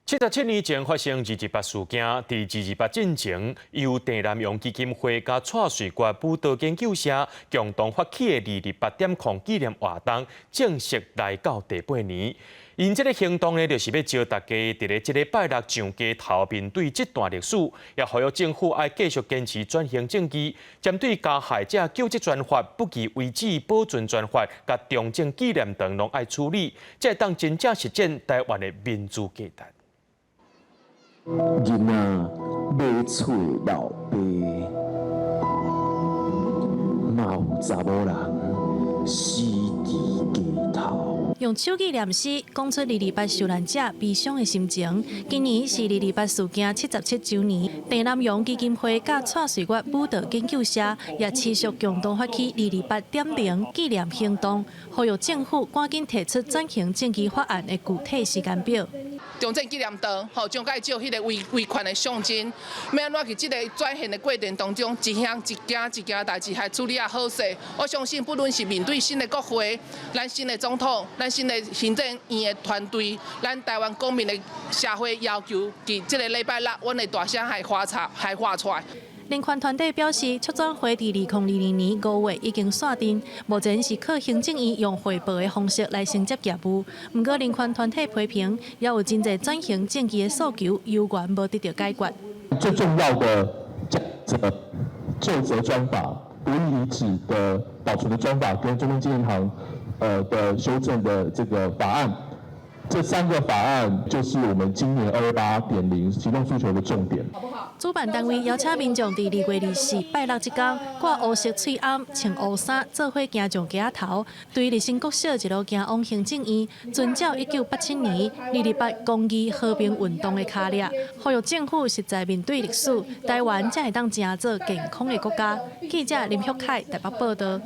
77年前发生228事件，伫228进前，由郑南榕基金会甲蔡瑞国舞蹈研究社共同发起的228点控纪念活动，正式来到第8年。因这个行动呢，就是要招大家伫咧这个拜六上街头面对这段历史，也呼吁政府爱继续坚持转型正义，针对加害者救济专法、不计为止保存专法、甲中正纪念堂拢爱处理，才会当真正实践台湾的民主价值。 囡仔买厝老爸，嘛有查某人死伫街头。用手机念诗，讲出228受难者悲伤的心情。今年是228事件77周年，郑南榕基金会甲蔡瑞国舞蹈研究社也持续共同发起228点名纪念行动，呼吁政府赶紧提出转型正义法案的具体时间表。 中正纪念堂，将该照迄个维权的象征，要安怎去这个转型的过程当中，一项一件代志还处理啊好势。我相信，不论是面对新的国会、咱新的总统、咱新的行政院的团队、咱台湾公民的社会要求，伫这个礼拜六，阮的大声还发出来。 人权团体表示，出转会伫2020年5月已经锁定，目前是靠行政院用汇报的方式来承接业务。不过，人权团体批评，也有真侪转型正义的诉求犹原无得到解决。最重要的就责专法、不义遗址的保存的专法跟中正纪念堂的修正的这个法案。 这3个法案就是我们今年228.0行动诉求的重点。主办单位邀请民众伫2月24拜六这天，挂乌色翠暗、穿乌衫，做伙行上街头，对立新国小一路行往行政院，遵照1987年228公义和平运动的卡列，呼吁政府实在面对历史，台湾才会当成做健康的国家。记者林旭凯台北报道。